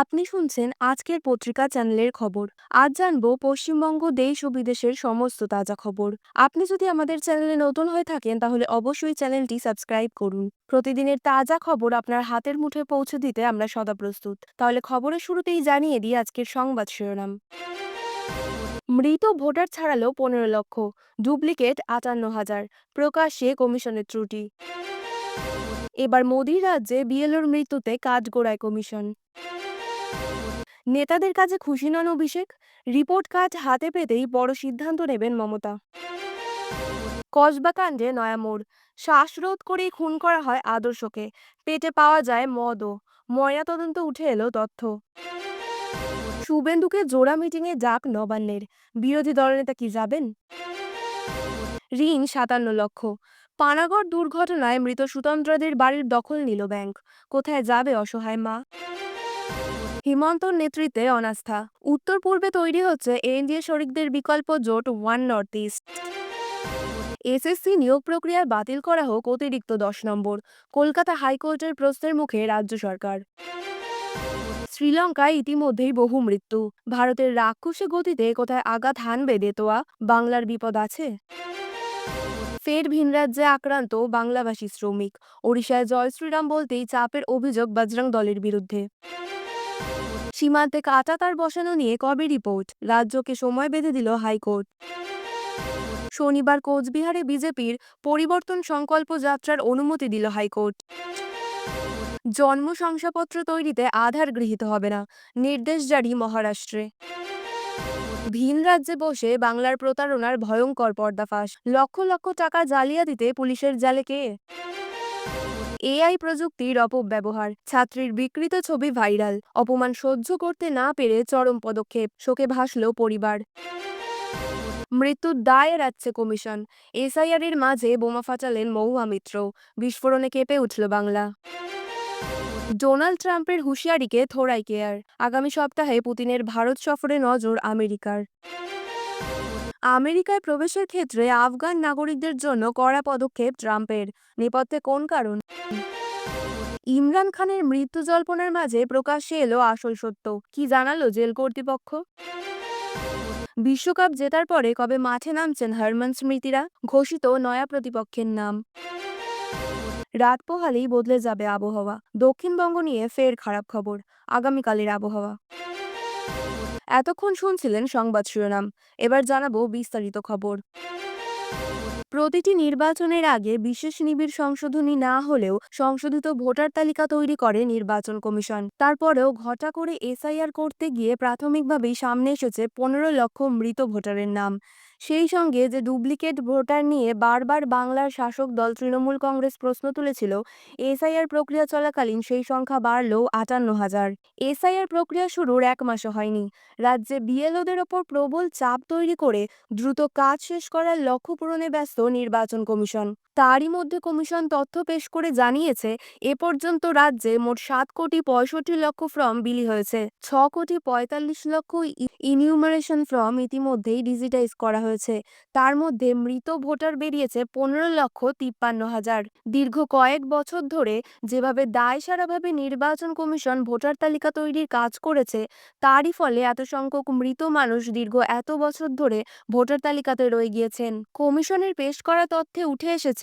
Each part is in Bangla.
আপনি শুনছেন আজকের পত্রিকা চ্যানেলের খবর। আজ জানবো পশ্চিমবঙ্গ দেশ ও বিদেশের সমস্ত তাজা খবর। আপনি যদি আমাদের চ্যানেলে নতুন হয়ে থাকেন তাহলে অবশ্যই চ্যানেলটি সাবস্ক্রাইব করুন। প্রতিদিনের তাজা খবর আপনার হাতের মুঠোয় পৌঁছে দিতে আমরা সদা প্রস্তুত। তাহলে খবরের শুরুতেই জানিয়ে দিই আজকের সংবাদ শিরোনাম। মৃত ভোটার ছাড়ালো 15 লক্ষ, ডুপ্লিকেট 58,000, প্রকাশ্যে কমিশনের ত্রুটি। এবার মোদির রাজ্যে বিএলওর মৃত্যুতে কাঠগড়ায় কমিশন। নেতাদের কাছে খুশি নন অভিষেক, রিপোর্ট কার্ড হাতে পেতেই বড় সিদ্ধান্ত নেবেন মমতা। কসবা কাণ্ডে নয়া মোড়, শ্বাসরোধ করেই খুন করা হয় আদর্শকে, পেটে পাওয়া যায় মদও, ময়নাতদন্ত উঠে এলো তথ্য। শুভেন্দুকে জোড়া মিটিংয়ে ডাক নবান্নের, বিরোধী দলনেতা কি যাবেন? ঋণ 57 লক্ষ, পানাগড় দুর্ঘটনায় মৃত সুতন্ত্রদের বাড়ির দখল নিল ব্যাংক, কোথায় যাবে অসহায় মা? হিমন্তর নেতৃত্বে অনাস্থা, উত্তর পূর্বে তৈরি হচ্ছে এনডিএ শরিকদের বিকল্প জোট ওয়ান নর্থ ইস্ট। এসএসসি নিয়োগ প্রক্রিয়া বাতিল করা হোক অতিরিক্ত 10 নম্বর, কলকাতা হাইকোর্টের প্রশ্নের মুখে রাজ্য সরকার। শ্রীলঙ্কায় ইতিমধ্যেই বহু মৃত্যু, ভারতের রাক্ষসী গতিতে কোথায় আঘাত হানবে দেতোয়া, বাংলার বিপদ আছে? ফের ভিনরাজ্যে আক্রান্ত বাংলাভাষী শ্রমিক, ওড়িশায় জয় শ্রীরাম বলতেই চাপের অভিযোগ বজরং দলের বিরুদ্ধে। সীমান্তে কাঁটাতার বসানো নিয়ে কবে রিপোর্ট, রাজ্যকে সময় বেঁধে দিল হাইকোর্ট। শনিবার কোচবিহারে বিজেপির পরিবর্তন সংকল্প যাত্রার অনুমতি দিল হাইকোর্ট। জন্ম শংসাপত্র তৈরিতে আধার গৃহীত হবে না, নির্দেশ জারি মহারাষ্ট্রে। ভিন রাজ্যে বসে বাংলার প্রতারণার ভয়ঙ্কর পর্দাফাঁস, লক্ষ লক্ষ টাকা জালিয়াতিতে পুলিশের জালে কে? এআই প্রযুক্তির অপব্যবহার, ছাত্রীর বিকৃত ছবি ভাইরাল, অপমান সহ্য করতে না পেরে চরম পদক্ষেপ, শোকে ভাসল পরিবার। মৃত্যুর দায় এড়াচ্ছে কমিশন, এসআইআর এর মাঝে বোমা ফাটালেন মহুয়া মিত্র, বিস্ফোরণে কেঁপে উঠল বাংলা। ডোনাল্ড ট্রাম্পের হুঁশিয়ারিকে থোড়াই কেয়ার, আগামী সপ্তাহে পুতিনের ভারত সফরে নজর আমেরিকার। আমেরিকায় প্রবেশের ক্ষেত্রে আফগান নাগরিকদের জন্য কড়া পদক্ষেপ ট্রাম্পের, নেপথ্যে কোন কারণ? ইমরান খানের মৃত্যু জল্পনার মাঝে প্রকাশ্যে এলো আসল সত্য, কি জানালো জেল কর্তৃপক্ষ? বিশ্বকাপ জেতার পরে কবে মাঠে নামছেন স্মৃতিরা, ঘোষিত নয়া প্রতিপক্ষের নাম। রাত পোহালেই বদলে যাবে আবহাওয়া, দক্ষিণবঙ্গ নিয়ে ফের খারাপ খবর, আগামীকালের আবহাওয়া। এতক্ষণ শুনছিলেন সংবাদ শিরোনাম, এবার জানাবো বিস্তারিত খবর। প্রতিটি নির্বাচনের আগে বিশেষ নিবিড় সংশোধনী না হলেও সংশোধিত ভোটার তালিকা তৈরি করে নির্বাচন কমিশন। তারপরেও ঘটা করে এসআইআর করতে গিয়ে প্রাথমিকভাবেই সামনে এসেছে 15 লক্ষ মৃত ভোটারের নাম। সেই সঙ্গে যে ডুপ্লিকেট ভোটার নিয়ে বারবার বাংলার শাসক দল তৃণমূল কংগ্রেস প্রশ্ন তুলেছিল, এসআইআর প্রক্রিয়া চলাকালীন সেই সংখ্যা বাড়ল 58,000। এসআইআর প্রক্রিয়া শুরুর 1 মাসও হয়নি, রাজ্যে বিএলওদের ওপর প্রবল চাপ তৈরি করে দ্রুত কাজ শেষ করার লক্ষ্য পূরণে ব্যস্ত নির্বাচন কমিশন। তারই মধ্যে কমিশন তথ্য পেশ করে জানিয়েছে, এ পর্যন্ত রাজ্যে মোট 7,65,00,000 ফর্ম বিলি হয়েছে। 6,45,00,000 ইনিউমারেশন ফর্ম ইতিমধ্যেই ডিজিটাইজ করা হয়েছে। তার মধ্যে মৃত ভোটার বেরিয়েছে 15,53,000। দীর্ঘ কয়েক বছর ধরে যেভাবে দায়সারাভাবে নির্বাচন কমিশন ভোটার তালিকা তৈরির কাজ করেছে, তারই ফলে এত সংখ্যক মৃত মানুষ দীর্ঘ এত বছর ধরে ভোটার তালিকাতে রয়ে গিয়েছেন। কমিশনের পেশ করা তথ্যে উঠে এসেছে,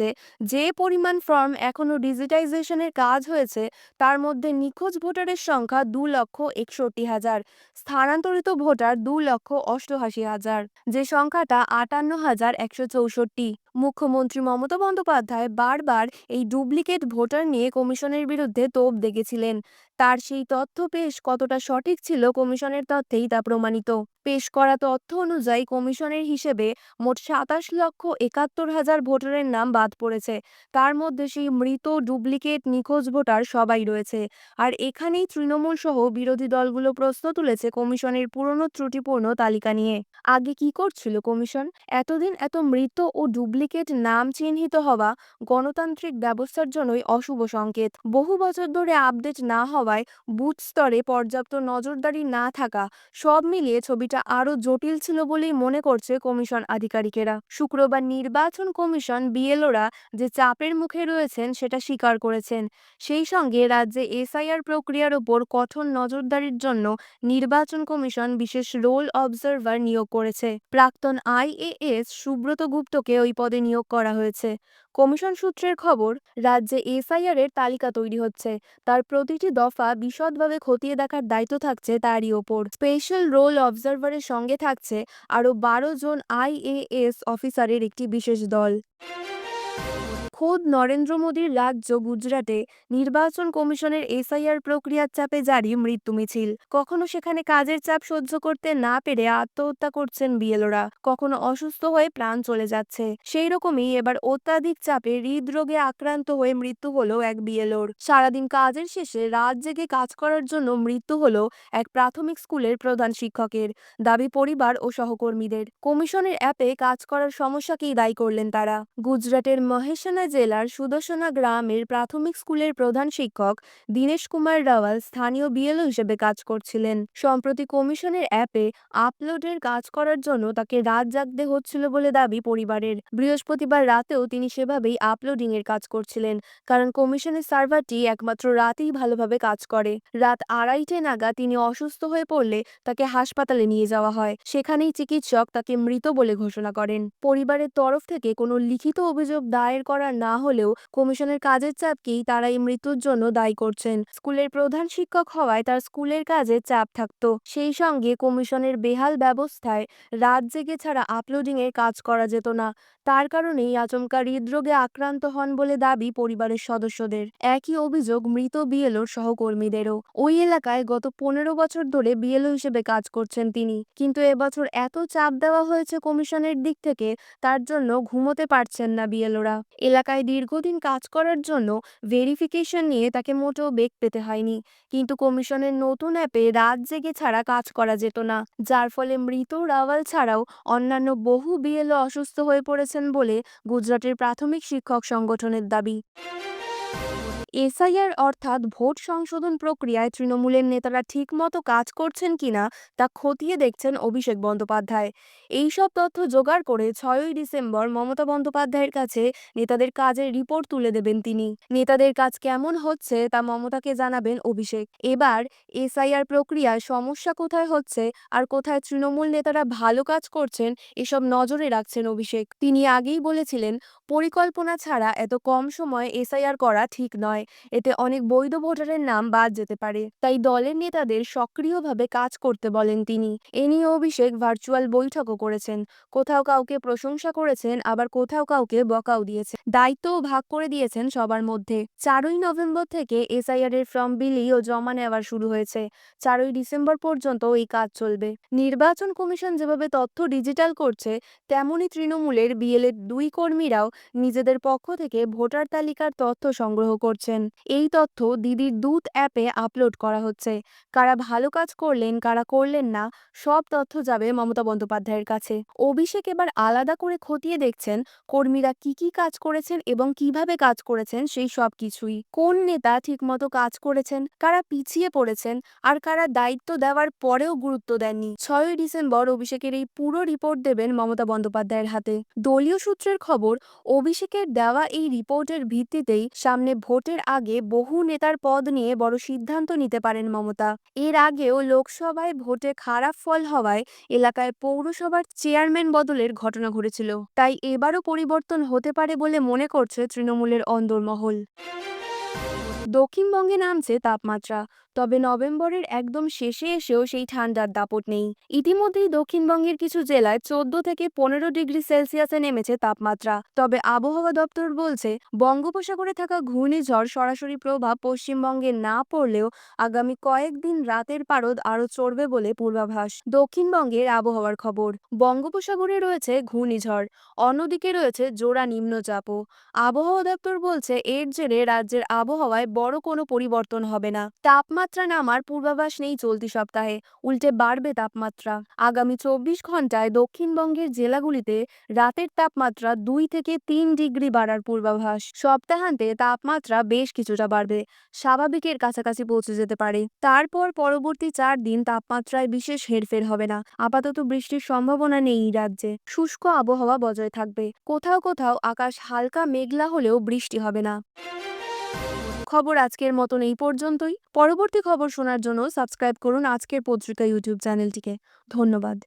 যে পরিমাণ ফর্ম এখনো ডিজিটাইজেশনের কাজ হয়েছে তার মধ্যে নিখোঁজ ভোটারের সংখ্যা 2,61,000, স্থানান্তরিত ভোটার 2,88,000, যে সংখ্যাটা 58,164। মুখ্যমন্ত্রী মমতা বন্দ্যোপাধ্যায় বারবার এই ডুপ্লিকেট ভোটার নিয়ে কমিশনের বিরুদ্ধে তোপ দেগেছিলেন। তার সেই তথ্য পেশ কতটা সঠিক ছিল কমিশনের তথ্যেই তা প্রমাণিত। পেশ করা তথ্য অনুযায়ী কমিশনের হিসেবে মোট 27,71,000 ভোটারের নাম বাদ পড়েছে। তার মধ্যে সেই মৃত ডুপ্লিকেট নিখোঁজ ভোটার সবাই রয়েছে। আর এখানেই তৃণমূল সহ বিরোধী দলগুলো প্রশ্ন তুলেছে কমিশনের পুরনো ত্রুটিপূর্ণ তালিকা নিয়ে। আগে কি করছিল কমিশন? এতদিন এত মৃত ও ডুপ্লিকেট ডুপ্লিকেট নাম চিহ্নিত হওয়া গণতান্ত্রিক ব্যবস্থার জন্যই অশুভ সংকেত। বহু বছর ধরে আপডেট না হওয়ায়, বুথ স্তরে পর্যাপ্ত নজরদারি না থাকা, সব মিলিয়ে ছবিটা আরও জটিল ছিল বলেই মনে করছে কমিশন আধিকারিকেরা। শুক্রবার নির্বাচন কমিশন বিএলওরা যে চাপের মুখে রয়েছেন সেটা স্বীকার করেছেন। সেই সঙ্গে রাজ্যে এসআইআর প্রক্রিয়ার ওপর কঠোর নজরদারির জন্য নির্বাচন কমিশন বিশেষ রোল অবজারভার নিয়োগ করেছে। প্রাক্তন আইএএস সুব্রত গুপ্তকে ওই পদে নিয়োগ করা হয়েছে। কমিশন সূত্রের খবর, রাজ্যে এসআইআর এর তালিকা তৈরি হচ্ছে, তার প্রতিটি দফা বিশদভাবে খতিয়ে দেখার দায়িত্ব থাকছে তারই ওপর। স্পেশাল রোল অবজারভারের সঙ্গে থাকছে আরও 12 জন আইএএস অফিসারের একটি বিশেষ দল। খোদ নরেন্দ্র মোদীর রাজ্য গুজরাটে নির্বাচন কমিশনের এসআইআর প্রক্রিয়ার চাপে জারি মৃত্যু মিছিল। কখনো সেখানে কাজের চাপ সহ্য করতে না পেরে আত্মহত্যা করছেন বিএলওরা, কখনো অসুস্থ হয়ে প্রাণ চলে যাচ্ছে। সেই রকমই এবার অত্যাধিক চাপে হৃদরোগে আক্রান্ত হয়ে মৃত্যু হলো এক বিএলওর। সারাদিন কাজের শেষে রাত জেগে কাজ করার জন্য মৃত্যু হলো এক প্রাথমিক স্কুলের প্রধান শিক্ষকের, দাবি পরিবার ও সহকর্মীদের। কমিশনের অ্যাপে কাজ করার সমস্যাকেই দায়ী করলেন তারা। গুজরাটের মহেসানা জেলার সুদর্শনা গ্রামের প্রাথমিক স্কুলের প্রধান শিক্ষক দীনেশ কুমার রাওয়াল স্থানীয় বিএলও হিসেবে কাজ করছিলেন। সম্প্রতি কমিশনের অ্যাপে আপলোডের কাজ করার জন্য তাকে রাত জাগতে হচ্ছিল বলে দাবি পরিবারের। বৃহস্পতিবার রাতেও তিনি সেভাবেই আপলোডিং এর কাজ করছিলেন, কারণ কমিশনের সার্ভারটি একমাত্র রাতেই ভালোভাবে কাজ করে। রাত 2:30 নাগাদ তিনি অসুস্থ হয়ে পড়লে তাকে হাসপাতালে নিয়ে যাওয়া হয়। সেখানেই চিকিৎসক তাকে মৃত বলে ঘোষণা করেন। পরিবারের তরফ থেকে কোনো লিখিত অভিযোগ দায়ের করা না হলেও কমিশনের কাজের চাপকেই তারা এই মৃত্যুর জন্য দায়ী করছেন। স্কুলের প্রধান শিক্ষক হওয়ায় তার স্কুলের কাজে চাপ থাকতো, সেই সঙ্গে কমিশনের বেহাল ব্যবস্থায় রাত জেগে ছাড়া আপলোডিং এর কাজ করা যেত না। তার কারণেই আচমকা হৃদরোগে আক্রান্ত হন বলে দাবি পরিবারের সদস্যদের। একই অভিযোগ মৃত বিএলওর সহকর্মীদেরও। ওই এলাকায় গত 15 বছর ধরে বিএলও হিসেবে কাজ করছেন তিনি, কিন্তু এবছর এত চাপ দেওয়া হয়েছে কমিশনের দিক থেকে, তার জন্য ঘুমোতে পারছেন না বিএলওরা। এলাকায় দীর্ঘদিন কাজ করার জন্য ভেরিফিকেশন নিয়ে তাকে মোটেও বেগ পেতে হয়নি, কিন্তু কমিশনের নতুন অ্যাপে রাত জেগে ছাড়া কাজ করা যেত না, যার ফলে মৃত রাওয়াল ছাড়াও অন্যান্য বহু বিএলও অসুস্থ হয়ে পড়েছেন বলে গুজরাটের প্রাথমিক শিক্ষক সংগঠনের দাবি। এসআইআর অর্থাৎ ভোট সংশোধন প্রক্রিয়ায় তৃণমূলের নেতারা ঠিকমতো কাজ করছেন কিনা তা খতিয়ে দেখছেন অভিষেক বন্দ্যোপাধ্যায়। এই সব তথ্য জোগাড় করে 6ই ডিসেম্বর মমতা বন্দ্যোপাধ্যায়ের কাছে নেতাদের কাজের রিপোর্ট তুলে দেবেন তিনি। নেতাদের কাজ কেমন হচ্ছে তা মমতাকে জানাবেন অভিষেক। এবার এসআইআর প্রক্রিয়ায় সমস্যা কোথায় হচ্ছে আর কোথায় তৃণমূল নেতারা ভালো কাজ করছেন এসব নজরে রাখছেন অভিষেক। তিনি আগেই বলেছিলেন, পরিকল্পনা ছাড়া এত কম সময়ে এসআইআর করা ঠিক নয়, এতে অনেক বৈধ ভোটারের নাম বাদ যেতে পারে। তাই দলের নেতাদের সক্রিয়ভাবে কাজ করতে বলেন তিনি। এ নিয়ে অভিষেক ভার্চুয়াল বৈঠকও করেছেন। কোথাও কাউকে প্রশংসা করেছেন, আবার কোথাও কাউকে বকাও দিয়েছেন। দায়িত্বও ভাগ করে দিয়েছেন সবার মধ্যে। 4ই নভেম্বর থেকে এসআইআর এর ফর্ম বিলি ও জমা নেওয়া শুরু হয়েছে। 4ই ডিসেম্বর পর্যন্ত এই কাজ চলবে। নির্বাচন কমিশন যেভাবে তথ্য ডিজিটাল করছে, তেমনি তৃণমূলের বিএলএ 2 কর্মীরাও নিজেদের পক্ষ থেকে ভোটার তালিকার তথ্য সংগ্রহ করছেন। এই তথ্য দিদির দূত অ্যাপে আপলোড করা হচ্ছে। কারা ভালো কাজ করলেন, কারা করলেন না, সব তথ্য যাবে মমতা বন্দ্যোপাধ্যায়ের কাছে। অভিষেক এবার আলাদা করে খতিয়ে দেখছেন কর্মীরা কি কি কাজ করেছেন এবং কিভাবে কাজ করেছেন সেই সব কিছুই। কোন নেতা ঠিকমতো কাজ করেছেন, কারা পিছিয়ে পড়েছেন, আর কারা দায়িত্ব দেওয়ার পরেও গুরুত্ব দেননি। 6ই ডিসেম্বর অভিষেকের এই পুরো রিপোর্ট দেবেন মমতা বন্দ্যোপাধ্যায়ের হাতে। দলীয় সূত্রের খবর, অভিষেকের দেওয়া এই রিপোর্টের ভিত্তিতেই সামনে ভোটের আগে বহু নেতার পদ নিয়ে বড় সিদ্ধান্ত নিতে পারেন মমতা। এর আগেও লোকসভায় ভোটে খারাপ ফল হওয়ায় এলাকায় পৌরসভার চেয়ারম্যান বদলের ঘটনা ঘটেছিল। তাই এবারও পরিবর্তন হতে পারে বলে মনে করছে তৃণমূলের অন্দরমহল। দক্ষিণবঙ্গে নামছে তাপমাত্রা, তবে নভেম্বরের একদম শেষে এসেও সেই ঠান্ডার দাপট নেই। ইতিমধ্যেই দক্ষিণবঙ্গের কিছু জেলায় 14 থেকে 15 ডিগ্রি সেলসিয়াসে নেমেছে তাপমাত্রা। তবে আবহাওয়া দপ্তর বলছে, বঙ্গোপসাগরে থাকা ঘূর্ণিঝড় সরাসরি প্রভাব পশ্চিমবঙ্গে না পড়লেও আগামী কয়েকদিন রাতের পারদ আরও চড়বে বলে পূর্বাভাস। দক্ষিণবঙ্গের আবহাওয়ার খবর, বঙ্গোপসাগরে রয়েছে ঘূর্ণিঝড়, অন্যদিকে রয়েছে জোড়া নিম্নচাপও। আবহাওয়া দপ্তর বলছে, এর জেরে রাজ্যের আবহাওয়ায় বড় কোনো পরিবর্তন হবে না। তাপমাত্রা নামার পূর্বাভাস নেই চলতি সপ্তাহে, উল্টে বাড়বে তাপমাত্রা। আগামী 24 ঘন্টায় দক্ষিণবঙ্গের জেলাগুলিতে রাতের তাপমাত্রা 2 থেকে 3 ডিগ্রি বাড়ার পূর্বাভাস। সপ্তাহান্তে তাপমাত্রা বেশ কিছুটা বাড়বে, স্বাভাবিকের কাছাকাছি পৌঁছে যেতে পারে। তারপর পরবর্তী 4 দিন তাপমাত্রায় বিশেষ হেরফের হবে না। আপাতত বৃষ্টির সম্ভাবনা নেই এই রাজ্যে। শুষ্ক আবহাওয়া বজায় থাকবে, কোথাও কোথাও আকাশ হালকা মেঘলা হলেও বৃষ্টি হবে না। খবর আজকের মতন এই পর্যন্তই। পরবর্তী খবর শোনার জন্য সাবস্ক্রাইব করুন আজকের পত্রিকা ইউটিউব চ্যানেলটিকে। ধন্যবাদ।